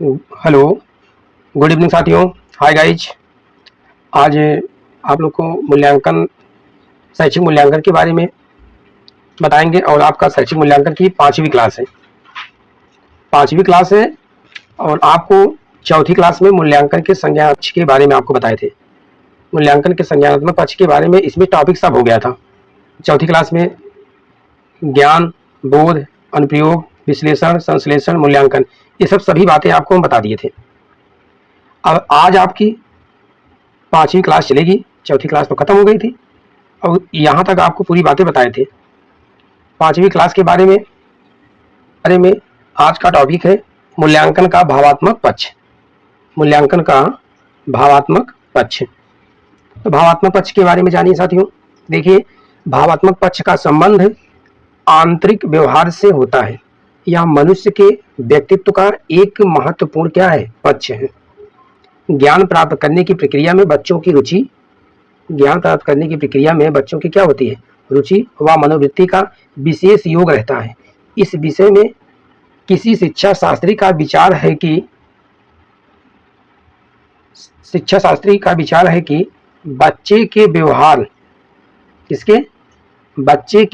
Hello, good evening साथियों। Hi guys. आज आप लोग को शैक्षिक मूल्यांकन के बारे में बताएंगे। और आपका शैक्षिक मूल्यांकन की 5वीं क्लास है। 5वीं क्लास है और आपको चौथी क्लास में मूल्यांकन के संज्ञान पक्ष के बारे में आपको बताए थे। मूल्यांकन के संज्ञानात्मक पक्ष के बारे में इसमें टॉपिक सब हो गया था। चौथी क्लास में ज्ञान, बोध, अनुप्रयोग, विश्लेषण, संश्लेषण, मूल्यांकन, ये सभी बातें आपको हम बता दिए थे। अब आज आपकी 5वीं क्लास चलेगी। चौथी क्लास तो खत्म हो गई थी और यहाँ तक आपको पूरी बातें बताए थे। 5वीं क्लास के बारे में आज का टॉपिक है मूल्यांकन का भावात्मक पक्ष। मूल्यांकन का भावात्मक पक्ष। तो भावात्मक पक्ष के बारे में जानिए साथियों। देखिए, भावात्मक पक्ष का संबंध आंतरिक व्यवहार से होता है। यह मनुष्य के व्यक्तित्व का एक महत्वपूर्ण क्या है, पक्ष है। ज्ञान प्राप्त करने की प्रक्रिया में बच्चों की रुचि, ज्ञान प्राप्त करने की प्रक्रिया में बच्चों की क्या होती है, रुचि व मनोवृत्ति का विशेष योग रहता है। इस विषय में किसी शिक्षा शास्त्री का विचार है कि बच्चे के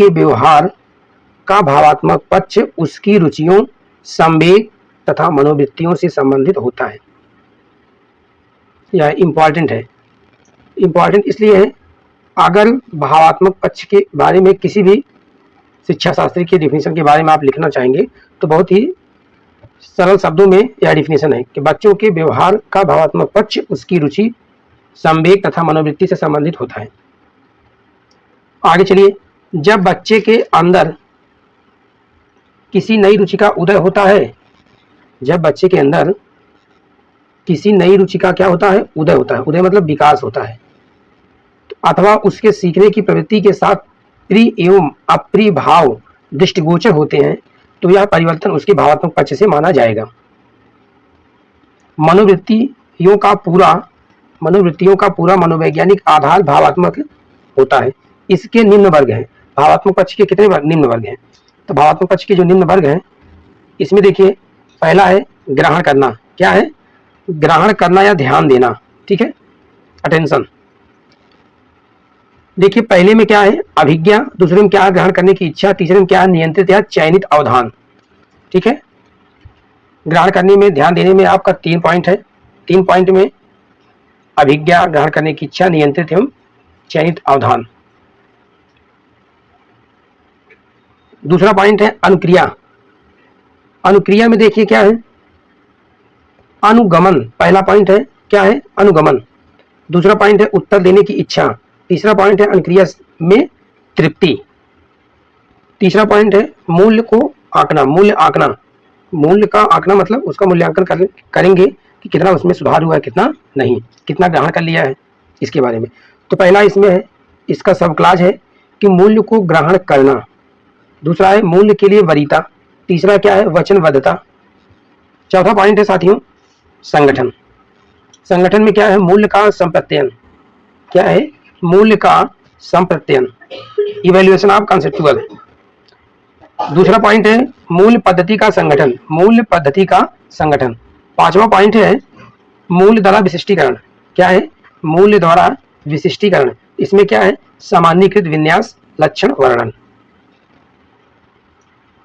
व्यवहार का भावात्मक पक्ष उसकी रुचियों, संवेग तथा मनोवृत्तियों से संबंधित होता है। यह इम्पॉर्टेंट है। इम्पॉर्टेंट इसलिए है, अगर भावात्मक पक्ष के बारे में किसी भी शिक्षा शास्त्री के डिफिनेशन के बारे में आप लिखना चाहेंगे तो बहुत ही सरल शब्दों में यह डिफिनेशन है कि बच्चों के व्यवहार का भावात्मक पक्ष उसकी रुचि, संवेग तथा मनोवृत्ति से संबंधित होता है। आगे चलिए। जब बच्चे के अंदर किसी नई रुचि का उदय होता है, जब बच्चे के अंदर किसी नई रुचि का क्या होता है, उदय होता है। उदय मतलब विकास होता है। अथवा उसके सीखने की प्रवृत्ति के साथ प्रिय एवं अप्रिय भाव दृष्टिगोचर होते हैं, तो यह परिवर्तन उसके भावात्मक पक्ष से माना जाएगा। मनोवृत्तियों का पूरा मनोवैज्ञानिक आधार भावात्मक होता है। इसके निम्न वर्ग हैं। भावात्मक पक्ष के कितने वर्ग? निम्न वर्ग हैं। तो भावात्मक पक्ष के जो निम्न वर्ग हैं, इसमें देखिए, पहला है ग्रहण करना। क्या है? ग्रहण करना या ध्यान देना। ठीक है, अटेंशन। देखिए, पहले में क्या है, अभिज्ञा। दूसरे में क्या है, ग्रहण करने की इच्छा। तीसरे में क्या है, नियंत्रित या चयनित अवधान। ठीक है, ग्रहण करने में, ध्यान देने में आपका 3 पॉइंट है। 3 पॉइंट में अभिज्ञा, ग्रहण करने की इच्छा, नियंत्रित एवं चयनित अवधान। दूसरा पॉइंट है अनुक्रिया। अनुक्रिया में देखिए क्या है, अनुगमन। पहला पॉइंट है क्या है, अनुगमन। दूसरा पॉइंट है उत्तर देने की इच्छा। तीसरा पॉइंट है अनुक्रिया में तृप्ति। तीसरा पॉइंट है मूल्य को आंकना। मूल्य आंकना, मूल्य का आंकना मतलब उसका मूल्यांकन करेंगे कि कितना उसमें सुधार हुआ है, कितना नहीं, कितना ग्रहण कर लिया है, इसके बारे में। तो पहला इसमें है, इसका सब क्लास है कि मूल्य को ग्रहण करना। दूसरा है मूल्य के लिए वरीयता। तीसरा क्या है, वचनबद्धता। चौथा पॉइंट है साथियों संगठन। संगठन में क्या है, मूल्य का संप्रत्ययन। क्या है, मूल्य का संप्रत्ययन, इवैल्यूएशन ऑफ कंसेप्चुअल। दूसरा पॉइंट है मूल्य पद्धति का संगठन। मूल्य पद्धति का संगठन। पांचवा पॉइंट है मूल्य द्वारा विशिष्टीकरण। क्या है, मूल्य द्वारा विशिष्टीकरण। इसमें क्या है, सामान्यीकृत विन्यास, लक्षण, वर्णन।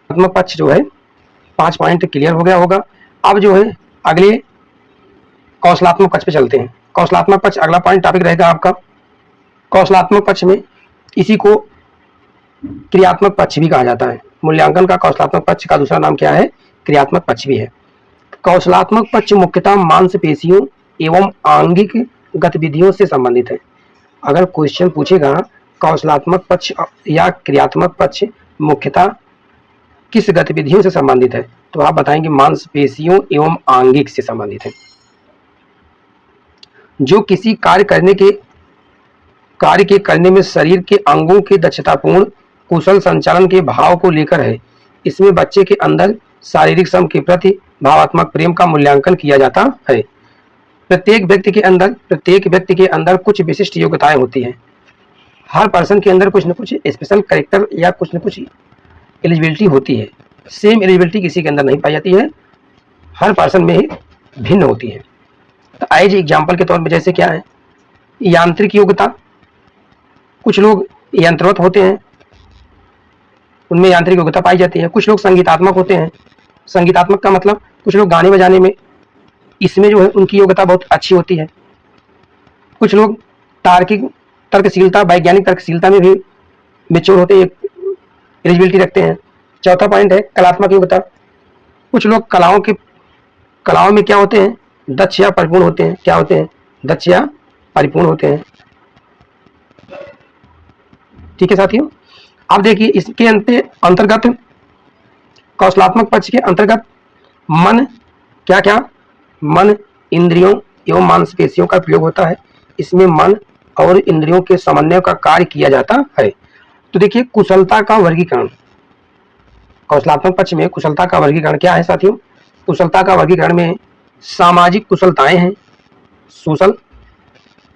भावात्मक पक्ष जो है 5 पॉइंट क्लियर हो गया होगा। अब जो है अगले कौशलात्मक पक्ष पे चलते हैं। कौशलात्मक पक्ष अगला पॉइंट टॉपिक रहेगा आपका। कौशलात्मक पक्ष में इसी को क्रियात्मक पक्ष भी कहा जाता है। मूल्यांकन का कौशलात्मक पक्ष का दूसरा नाम क्या है, क्रियात्मक पक्ष भी है। कौशलात्मक पक्ष मुख्यतः मांसपेशियों एवं आंगिक गतिविधियों से संबंधित है। अगर क्वेश्चन पूछेगा कौशलात्मक पक्ष या क्रियात्मक पक्ष मुख्यतः किस गतिविधियों से संबंधित है, तो आप बताएंगे मांसपेशियों एवं आंगिक से संबंधित है। जो किसी कार्य के करने में शरीर के अंगों के दक्षतापूर्ण कुशल संचालन के भाव को लेकर है। इसमें बच्चे के अंदर शारीरिक श्रम के प्रति भावात्मक प्रेम का मूल्यांकन किया जाता है। प्रत्येक व्यक्ति के अंदर कुछ विशिष्ट योग्यताएं होती हैं। हर पर्सन के अंदर कुछ न कुछ स्पेशल कैरेक्टर या कुछ न कुछ एलिजिबिलिटी होती है। सेम एलिजिबिलिटी किसी के अंदर नहीं पाई जाती है। हर पर्सन में भिन्न होती है। तो एज एग्जाम्पल के तौर पर जैसे क्या है, यांत्रिक योग्यता, कुछ लोग यंत्रवत होते हैं, उनमें यांत्रिक योग्यता पाई जाती है। कुछ लोग संगीतात्मक होते हैं, संगीतात्मक का मतलब कुछ लोग गाने बजाने में, इसमें जो है उनकी योग्यता बहुत अच्छी होती है। कुछ लोग तार्किक तर्कशीलता, वैज्ञानिक तर्कशीलता में भी मेच्योर होते हैं, एलिजिबिलिटी रखते हैं। चौथा पॉइंट है कलात्मक योग्यता, कुछ लोग कलाओं में क्या होते हैं, दक्ष या परिपूर्ण होते हैं। क्या होते हैं, दक्ष या परिपूर्ण होते हैं। ठीक है साथियों, अब देखिए इसके अंतर्गत, कौशलात्मक पक्ष के अंतर्गत मन, क्या क्या, मन, इंद्रियों एवं मांसपेशियों का प्रयोग होता है। इसमें मन और इंद्रियों के समन्वय का कार्य किया जाता है। तो देखिए कुशलता का वर्गीकरण, कौशलात्मक पक्ष में कुशलता का वर्गीकरण क्या है साथियों, कुशलता का वर्गीकरण में सामाजिक कुशलताएं हैं, सोशल,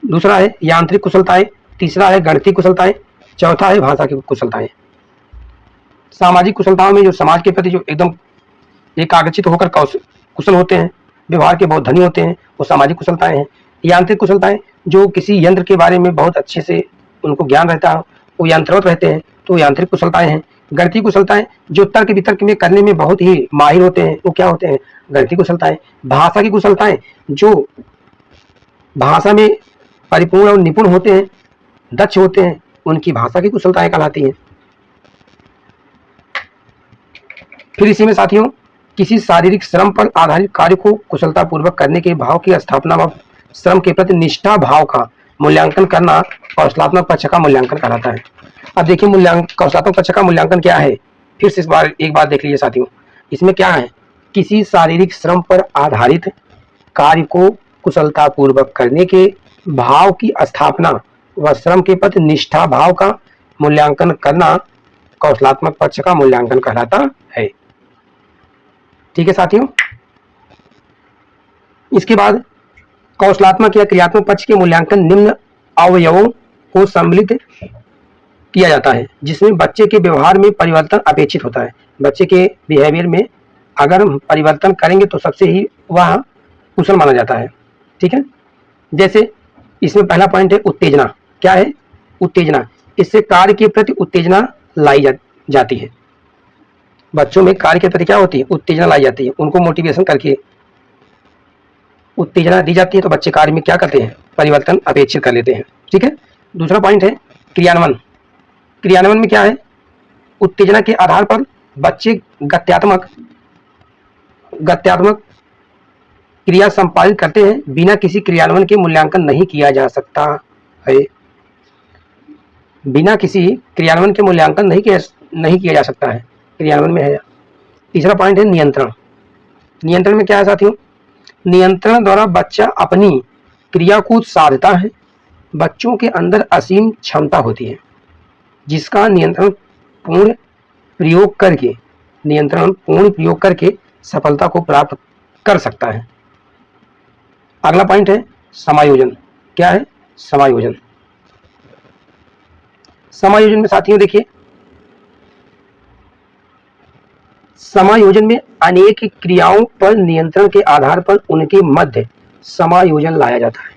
दूसरा है यांत्रिक कुशलताएं, तीसरा है गणितीय कुशलताएं, चौथा है भाषा की कुशलताएं। सामाजिक कुशलताओं में जो समाज के प्रति जो एकदम एकाग्रचित होकर कुशल होते हैं, व्यवहार के बहुत धनी होते हैं, वो सामाजिक कुशलताएं हैं। यांत्रिक कुशलताएं जो किसी यंत्र के बारे में बहुत अच्छे से उनको ज्ञान रहता है, वो यंत्रवत रहते हैं, तो यांत्रिक कुशलताएं हैं। गणितीय कुशलताएं जो तर्क वितर्क में करने में बहुत ही माहिर होते हैं, वो क्या होते हैं, गणितीय कुशलताएं। भाषा की कुशलताएं जो भाषा में परिपूर्ण और निपुण होते हैं, दक्ष होते हैं, उनकी भाषा की कुशलताएं कहलाती हैं। फिर इसी में साथियों किसी शारीरिक श्रम पर आधारित कार्य को कुशलता पूर्वक करने के भाव की स्थापना व श्रम के प्रति निष्ठा भाव का मूल्यांकन करना कौशलात्मक पक्ष का मूल्यांकन कहलाता है। अब देखिए कौशलात्मक पक्ष का मूल्यांकन क्या है, फिर से एक बार देख लीजिए साथियों। इसमें क्या है, किसी शारीरिक श्रम पर आधारित कार्य को कुशलता पूर्वक करने के भाव की स्थापना व श्रम के प्रति निष्ठा भाव का मूल्यांकन करना कौशलात्मक पक्ष का मूल्यांकन कहलाता है। ठीक है साथियों, इसके बाद कौशलात्मक या क्रियात्मक पक्ष के मूल्यांकन निम्न अवयवों को सम्मिलित किया जाता है, जिसमें बच्चे के व्यवहार में परिवर्तन अपेक्षित होता है। बच्चे के बिहेवियर में अगर हम परिवर्तन करेंगे तो सबसे ही वह कुशल माना जाता है। ठीक है, जैसे इसमें पहला पॉइंट है उत्तेजना। क्या है, उत्तेजना, इससे कार्य के प्रति उत्तेजना लाई जाती है। बच्चों में कार्य के प्रति क्या होती है, उत्तेजना लाई जाती है, उनको मोटिवेशन करके उत्तेजना दी जाती है, तो बच्चे कार्य में क्या करते हैं, परिवर्तन अपेक्षित कर लेते हैं। ठीक है, दूसरा पॉइंट है क्रियान्वयन। क्रियान्वयन में क्या है, उत्तेजना के आधार पर बच्चे गत्यात्मक क्रिया संपादित करते हैं, बिना किसी क्रियान्वयन के मूल्यांकन नहीं किया जा सकता है। बिना किसी क्रियान्वयन के मूल्यांकन नहीं किया जा सकता है, क्रियान्वयन में है। तीसरा पॉइंट है नियंत्रण। नियंत्रण में क्या है साथियों, नियंत्रण द्वारा बच्चा अपनी क्रिया को साधता है। बच्चों के अंदर असीम क्षमता होती है, जिसका नियंत्रण पूर्ण प्रयोग करके सफलता को प्राप्त कर सकता है। अगला पॉइंट है समायोजन। क्या है, समायोजन। समायोजन में साथियों देखिए, समायोजन में अनेक क्रियाओं पर नियंत्रण के आधार पर उनके मध्य समायोजन लाया जाता है।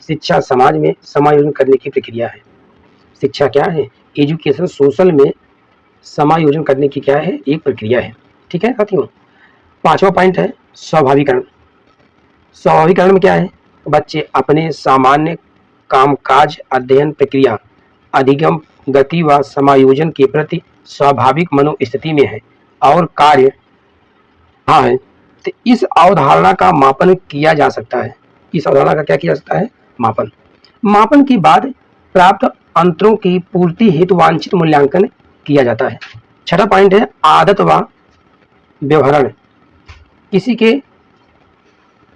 शिक्षा समाज में समायोजन करने की प्रक्रिया है। शिक्षा क्या है, एजुकेशन, सोशल में समायोजन करने की क्या है, एक प्रक्रिया है। ठीक है साथियों, पांचवा पॉइंट है स्वाभाविकरण। स्वाभाविकरण में क्या है, बच्चे अपने सामान्य कामकाज, अध्ययन प्रक्रिया, अधिगम, गति व समायोजन के प्रति स्वाभाविक मनोस्थिति में है और कार्य है। तो इस अवधारणा का मापन किया जा सकता है। इस अवधारणा का क्या किया जा सकता है, मापन के बाद प्राप्त अंतरों की पूर्ति हेतु वांछित मूल्यांकन किया जाता है। छठा पॉइंट है आदत व व्यवहार। किसी के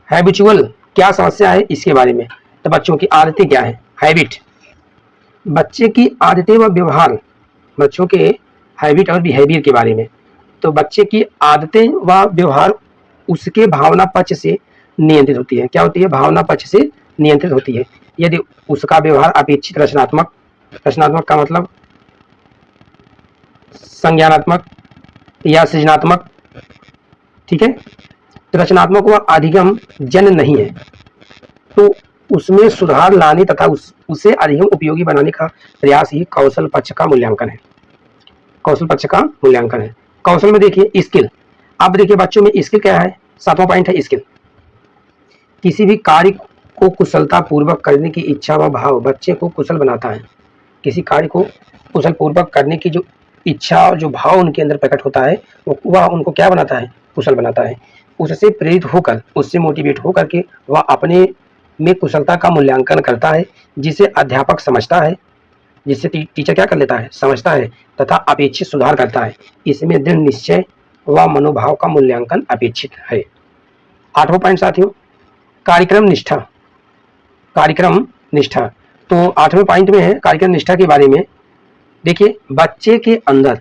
हैबिचुअल क्या समस्या है, इसके बारे में। तो बच्चों की आदतें क्या है, हैबिट। बच्चे की आदतें व व्यवहार, बच्चों के हैबिट और बिहेवियर के बारे में। तो बच्चे की आदतें व व्यवहार उसके भावना पक्ष से नियंत्रित होती है। क्या होती है, भावना पक्ष से नियंत्रित होती है। यदि उसका व्यवहार अपेक्षित रचनात्मक का मतलब संज्ञानात्मक या सृजनात्मक, ठीक है, रचनात्मक व अधिगम जन्य नहीं है, तो उसमें सुधार लाने तथा उसे अधिगम उपयोगी बनाने का प्रयास ही कौशल पक्ष का मूल्यांकन है। कौशल पक्ष का मूल्यांकन है। कौशल में देखिए स्किल। अब देखिए बच्चों में स्किल क्या है, 7वां पॉइंट है स्किल। किसी भी कार्य को कुशलता पूर्वक करने की इच्छा व भाव बच्चे को कुशल बनाता है। किसी कार्य को कुशल पूर्वक करने की जो इच्छा और जो भाव उनके अंदर प्रकट होता है वह उनको क्या बनाता है, कुशल बनाता है। उससे प्रेरित होकर, उससे मोटिवेट होकर के वह अपने में कुशलता का मूल्यांकन करता है, जिसे अध्यापक समझता है, जिससे टीचर क्या कर लेता है, समझता है तथा अपेक्षित सुधार करता है। इसमें दृढ़ निश्चय व मनोभाव का मूल्यांकन अपेक्षित है। 8वां पॉइंट साथियों, कार्यक्रम निष्ठा। कार्यक्रम निष्ठा, तो 8वें पॉइंट में है कार्यक्रम निष्ठा के बारे में। देखिए बच्चे के अंदर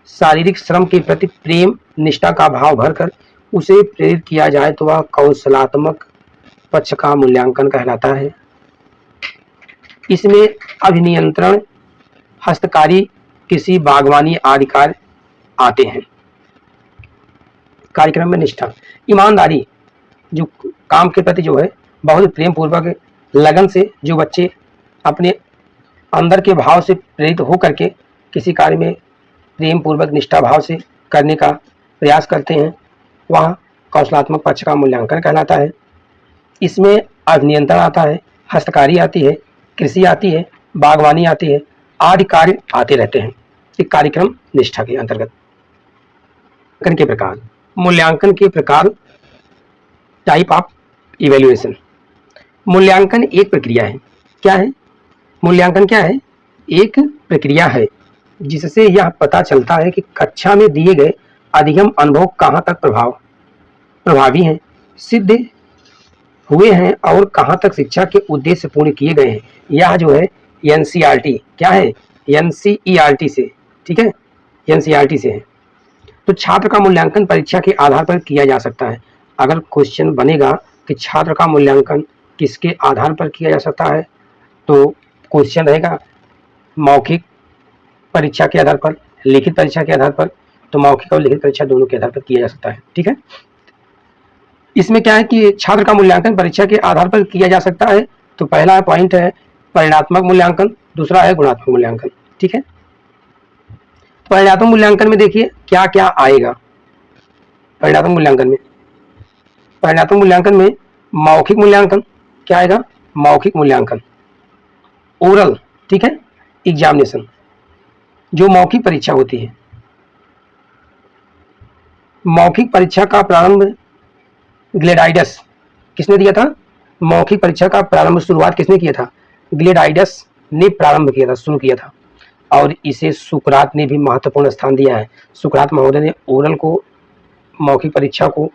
शारीरिक श्रम के प्रति प्रेम निष्ठा का भाव भरकर उसे प्रेरित किया जाए तो वह कौशलात्मक पक्ष का मूल्यांकन कहलाता है। इसमें अभिनियंत्रण, हस्तकारी, कृषि, बागवानी आदि कार्य आते हैं। कार्यक्रम में निष्ठा, ईमानदारी, जो काम के प्रति जो है बहुत प्रेम पूर्वक लगन से जो बच्चे अपने अंदर के भाव से प्रेरित हो करके किसी कार्य में प्रेम पूर्वक निष्ठा भाव से करने का प्रयास करते हैं, वह कौशलात्मक पक्ष का मूल्यांकन कहलाता है। इसमें अभिनियंत्रण आता है, हस्तकारी आती है, कृषि आती है, बागवानी आती है, आदि कार्य आते रहते हैं एक कार्यक्रम निष्ठा के अंतर्गत। मूल्यांकन के प्रकार। मूल्यांकन के प्रकार, टाइप ऑफ इवैल्यूएशन। मूल्यांकन एक प्रक्रिया है। क्या है? मूल्यांकन क्या है? एक प्रक्रिया है जिससे यह पता चलता है कि कक्षा में दिए गए अधिगम अनुभव कहाँ तक प्रभावी हैं, सिद्ध हुए हैं और कहाँ तक शिक्षा के उद्देश्य पूर्ण किए गए हैं। यह जो है एनसीईआरटी, क्या है? एनसीईआरटी से, ठीक है, एनसीईआरटी से है। तो छात्र का मूल्यांकन परीक्षा के आधार पर किया जा सकता है। अगर क्वेश्चन बनेगा कि छात्र का मूल्यांकन किसके आधार पर किया जा सकता है, तो क्वेश्चन रहेगा मौखिक परीक्षा के आधार पर, लिखित परीक्षा के आधार पर। तो मौखिक और लिखित परीक्षा दोनों के आधार पर किया जा सकता है, ठीक है। इसमें क्या है कि छात्र का मूल्यांकन परीक्षा के आधार पर किया जा सकता है। तो पहला पॉइंट है परिणात्मक मूल्यांकन, दूसरा है गुणात्मक मूल्यांकन, ठीक है। परिणात्मक मूल्यांकन में देखिए क्या क्या आएगा। परिणात्मक मूल्यांकन में मौखिक मूल्यांकन क्या आएगा? मौखिक मूल्यांकन, ओरल, ठीक है, एग्जामिनेशन, जो मौखिक परीक्षा होती है। मौखिक परीक्षा का प्रारंभ ग्लेडाइडस किसने दिया था? मौखिक परीक्षा का प्रारंभ, शुरुआत किसने किया था? ग्लेडाइडस ने प्रारंभ किया था, शुरू किया था। और इसे सुकरात ने भी महत्वपूर्ण स्थान दिया है। सुकरात महोदय ने ओरल को, मौखिक परीक्षा को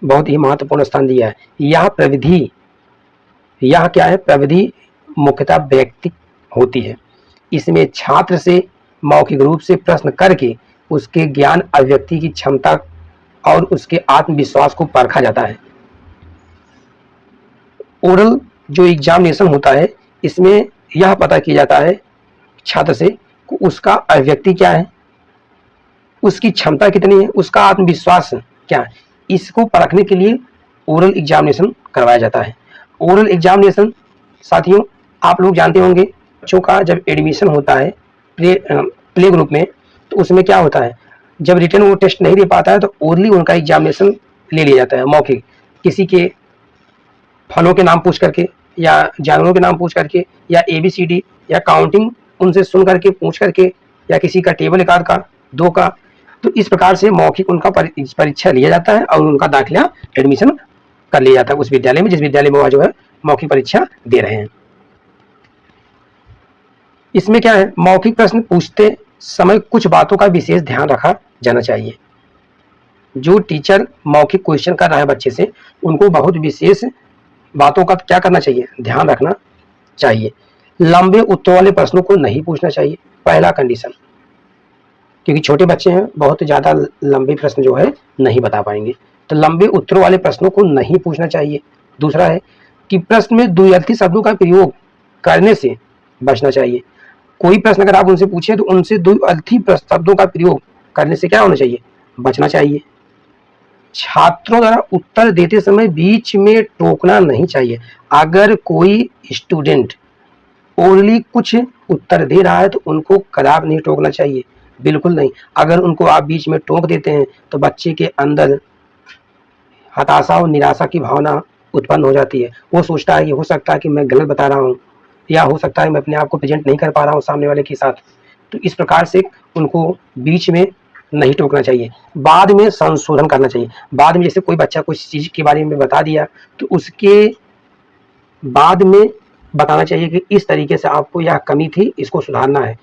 बहुत ही महत्वपूर्ण स्थान दिया है। यह प्रविधि, यह क्या है? प्रविधि मुख्यतः व्यक्ति होती है। इसमें छात्र से मौखिक रूप से प्रश्न करके उसके ज्ञान अभिव्यक्ति की क्षमता और उसके आत्मविश्वास को परखा जाता है। ओरल जो एग्जामिनेशन होता है, इसमें यह पता किया जाता है छात्र से उसका अभिव्यक्ति क्या है, उसकी क्षमता कितनी है, उसका आत्मविश्वास क्या है। इसको परखने के लिए ओरल एग्जामिनेशन करवाया जाता है। ओरल एग्जामिनेशन साथियों आप लोग जानते होंगे, बच्चों का जब एडमिशन होता है प्ले ग्रुप में, तो उसमें क्या होता है, जब रिटर्न वो टेस्ट नहीं दे पाता है तो ओरली उनका एग्जामिनेशन ले लिया जाता है। मौखिक किसी के फलों के नाम पूछ करके या जानवरों के नाम पूछ करके या ABCD या काउंटिंग उनसे सुन करके पूछ करके या किसी का टेबल एक आध का, दो का, तो इस प्रकार से मौखिक उनका परीक्षा लिया जाता है और उनका दाखिला एडमिशन कर लिया जाता है उस विद्यालय में जिस विद्यालय में वह जो है मौखिक परीक्षा दे रहे हैं। इसमें क्या है, मौखिक प्रश्न पूछते समय कुछ बातों का विशेष ध्यान रखा जाना चाहिए। जो टीचर मौखिक क्वेश्चन कर रहा है बच्चे से, उनको बहुत विशेष बातों का क्या करना चाहिए, ध्यान रखना चाहिए। लंबे उत्तर वाले प्रश्नों को नहीं पूछना चाहिए, पहला कंडीशन, क्योंकि छोटे बच्चे हैं, बहुत ज़्यादा लंबे प्रश्न जो है नहीं बता पाएंगे, तो लंबे उत्तर वाले प्रश्नों को नहीं पूछना चाहिए। दूसरा है कि प्रश्न में द्व्यर्थी शब्दों का प्रयोग करने से बचना चाहिए। कोई प्रश्न अगर आप उनसे पूछे तो उनसे द्व्यर्थी शब्दों का प्रयोग करने से क्या होना चाहिए, बचना चाहिए। छात्रों द्वारा उत्तर देते समय बीच में टोकना नहीं चाहिए। अगर कोई स्टूडेंट ओरली कुछ उत्तर दे रहा है तो उनको कदापि नहीं टोकना चाहिए, बिल्कुल नहीं। अगर उनको आप बीच में टोक देते हैं तो बच्चे के अंदर हताशा और निराशा की भावना उत्पन्न हो जाती है। वो सोचता है कि हो सकता है कि मैं गलत बता रहा हूँ, या हो सकता है मैं अपने आप को प्रेजेंट नहीं कर पा रहा हूँ सामने वाले के साथ। तो इस प्रकार से उनको बीच में नहीं टोकना चाहिए, बाद में संशोधन करना चाहिए। बाद में जैसे कोई बच्चा कुछ चीज़ के बारे में बता दिया तो उसके बाद में बताना चाहिए कि इस तरीके से आपको यह कमी थी, इसको सुधारना है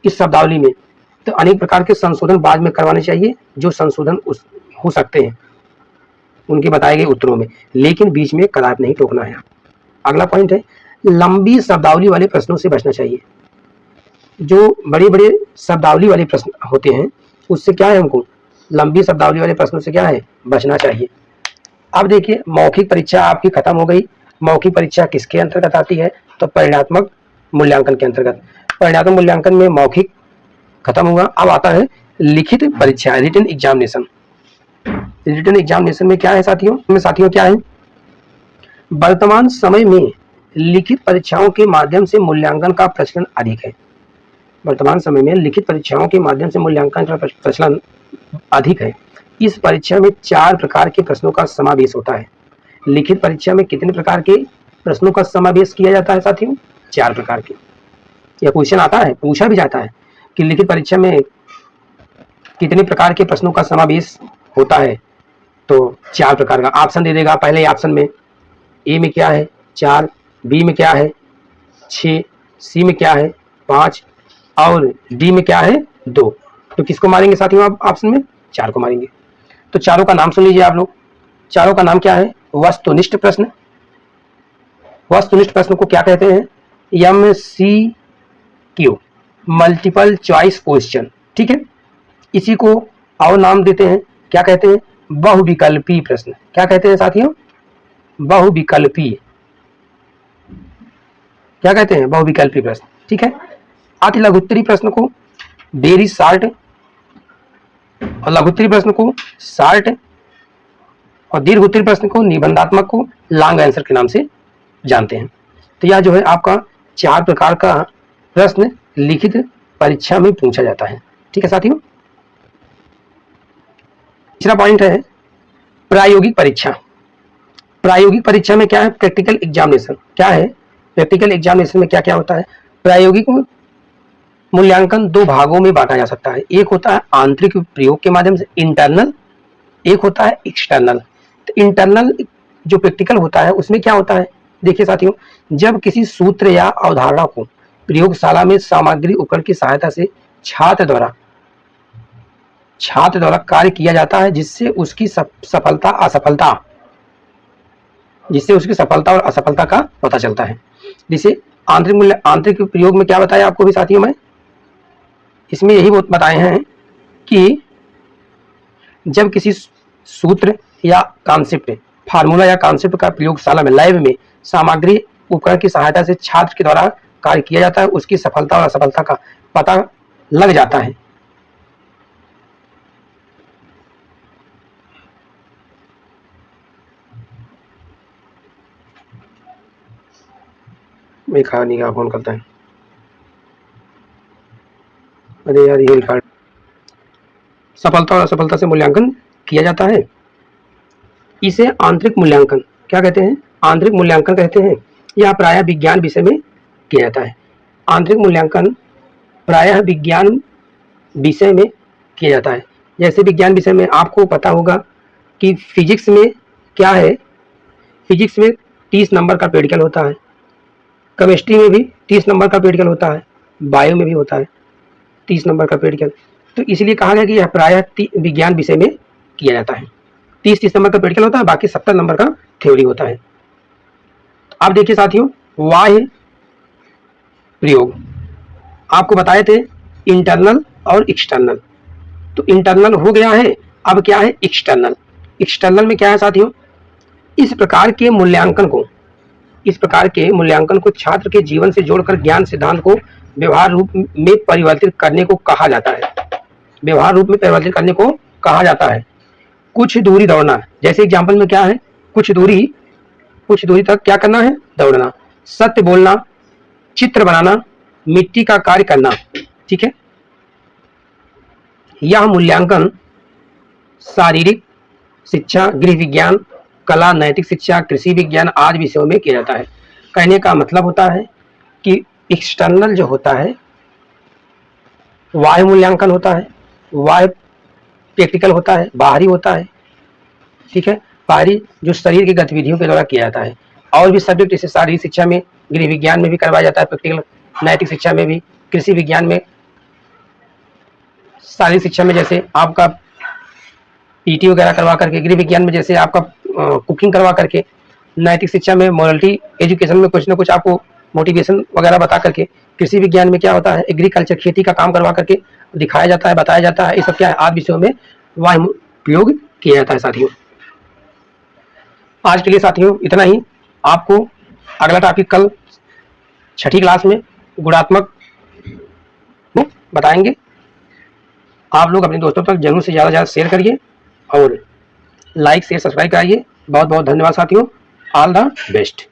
इस शब्दावली में। तो अनेक प्रकार के संशोधन बाद में करवाने चाहिए, जो संशोधन हो सकते हैं उनके बताए गए उत्तरों में, लेकिन बीच में कदापि नहीं टोकना है। अगला पॉइंट है, लंबी शब्दावली वाले प्रश्नों से बचना चाहिए। जो बड़े बड़े शब्दावली वाले प्रश्न होते हैं उससे क्या है, हमको लंबी शब्दावली वाले प्रश्नों से क्या है, बचना चाहिए। अब देखिए, मौखिक परीक्षा आपकी खत्म हो गई। मौखिक परीक्षा किसके अंतर्गत आती है, तो परिणात्मक मूल्यांकन के अंतर्गत। परिणात्मक मूल्यांकन में मौखिक खत्म हुआ, अब आता है लिखित परीक्षा, रिटन एग्जामिनेशन। रिटन एग्जामिनेशन में क्या है साथियों, क्या है, वर्तमान समय में लिखित परीक्षाओं के माध्यम से मूल्यांकन का प्रचलन अधिक है। वर्तमान समय में लिखित परीक्षाओं के माध्यम से मूल्यांकन का प्रचलन अधिक है। इस परीक्षा में 4 प्रकार के प्रश्नों का समावेश होता है। लिखित परीक्षा में कितने प्रकार के प्रश्नों का समावेश किया जाता है साथियों, 4 प्रकार के। यह क्वेश्चन आता है, पूछा भी जाता है कि लिखित परीक्षा में कितने प्रकार के प्रश्नों का समावेश होता है, तो 4 प्रकार का ऑप्शन दे देगा। पहले ऑप्शन में ए में क्या है 4, बी में क्या है 6, सी में क्या है 5 और डी में क्या है 2। तो किसको मारेंगे साथियों, आप ऑप्शन में 4 को मारेंगे। तो चारों का नाम सुन लीजिए आप लोग। चारों का नाम क्या है, वस्तुनिष्ठ प्रश्न। वस्तुनिष्ठ प्रश्न को क्या कहते हैं, MCQ, मल्टीपल चॉइस क्वेश्चन, ठीक है। इसी को और नाम देते हैं, क्या कहते हैं, बहुविकल्पी प्रश्न। क्या कहते हैं साथियों, बहुविकल्पी, क्या कहते हैं, बहुविकल्पी प्रश्न, ठीक है। अति लघुत्तरी प्रश्न को वेरी शॉर्ट, और लघुत्तरी प्रश्न को शॉर्ट, और दीर्घोत्तरी प्रश्न को, निबंधात्मक को लॉन्ग आंसर के नाम से जानते हैं। तो यह जो है आपका 4 प्रकार का प्रश्न लिखित परीक्षा में पूछा जाता है, ठीक है साथियों। तीसरा पॉइंट है प्रायोगिक परीक्षा। प्रायोगिक परीक्षा में क्या है, प्रैक्टिकल एग्जामिनेशन। क्या है, प्रैक्टिकल एग्जामिनेशन में क्या क्या होता है, प्रायोगिक मूल्यांकन 2 भागों में बांटा जा सकता है। एक होता है आंतरिक प्रयोग के माध्यम से, इंटरनल, एक होता है एक्सटर्नल। तो इंटरनल जो प्रैक्टिकल होता है उसमें क्या होता है, देखिए साथियों, जब किसी सूत्र या अवधारणा को प्रयोगशाला में सामग्री उपकरण की सहायता से छात्र द्वारा कार्य किया जाता है, जिससे उसकी सफलता और असफलता का पता चलता है। जिसे आंतरिक प्रयोग में क्या बताया आपको भी साथियों, मैं इसमें यही बताए हैं कि जब किसी सूत्र या कॉन्सेप्ट, फार्मूला या कॉन्सेप्ट का प्रयोगशाला में, लैब में सामग्री उपकरण की सहायता से छात्र के द्वारा कार्य किया जाता है, उसकी सफलता और असफलता का पता लग जाता है। मैं कहानी का फोन करता है, अरे यार ये रिकॉर्ड। सफलता और असफलता से मूल्यांकन किया जाता है, इसे आंतरिक मूल्यांकन क्या कहते हैं, आंतरिक मूल्यांकन कहते हैं। यह प्रायः विज्ञान विषय में किया जाता है। आंतरिक मूल्यांकन प्रायः विज्ञान विषय में किया जाता है। जैसे विज्ञान विषय में आपको पता होगा कि फिजिक्स में क्या है, फिजिक्स में 30 नंबर का प्रैक्टिकल होता है, केमिस्ट्री में भी 30 नंबर का प्रैक्टिकल होता है, बायो में भी होता है 30 नंबर का प्रैक्टिकल। तो इसलिए कहा गया कि यह प्रायः विज्ञान विषय में किया जाता है। 30 नंबर का प्रैक्टिकल होता है, बाकी 70 नंबर का थ्योरी होता है। अब देखिए साथियों, बाह्य प्रयोग आपको बताए थे इंटरनल और एक्सटर्नल। तो इंटरनल हो गया है, अब क्या है एक्सटर्नल। एक्सटर्नल में क्या है साथियों, इस प्रकार के मूल्यांकन को छात्र के जीवन से जोड़कर ज्ञान सिद्धांत को व्यवहार रूप में परिवर्तित करने को कहा जाता है। व्यवहार रूप में परिवर्तित करने को कहा जाता है। कुछ दूरी दौड़ना, जैसे एग्जाम्पल में क्या है, कुछ दूरी तक क्या करना है, दौड़ना। सत्य बोलना, चित्र बनाना, मिट्टी का कार्य करना। ठीक है, यह मूल्यांकन शारीरिक शिक्षा, गृह विज्ञान, कला, नैतिक शिक्षा, कृषि विज्ञान आदि विषयों में किया जाता है। कहने का मतलब होता है कि एक्सटर्नल जो होता है बाह्य मूल्यांकन होता है, बाह्य प्रैक्टिकल होता है, बाहरी होता है। ठीक है, बाहरी जो शरीर की गतिविधियों के द्वारा किया जाता है। और भी सब्जेक्ट जैसे शारीरिक शिक्षा में, गृह विज्ञान में भी करवाया जाता है प्रैक्टिकल, नैतिक शिक्षा में भी, कृषि विज्ञान में, शारीरिक शिक्षा में जैसे आपका पीटी वगैरह करवा करके, गृह विज्ञान में जैसे आपका कुकिंग करवा करके, नैतिक शिक्षा में मॉरलिटी एजुकेशन में कुछ ना कुछ आपको मोटिवेशन वगैरह बता करके, कृषि विज्ञान में क्या होता है, एग्रीकल्चर खेती का काम करवा करके दिखाया जाता है, बताया जाता है। ये सब क्या है, आदि विषयों में वाह्य प्रयोग किया जाता है साथियों। आज के लिए साथियों इतना ही। आपको अगला टॉपिक कल 6ठी क्लास में गुणात्मक बताएंगे। आप लोग अपने दोस्तों तक जरूर से ज़्यादा शेयर करिए और लाइक शेयर सब्सक्राइब कराइए। बहुत बहुत धन्यवाद साथियों। All the best.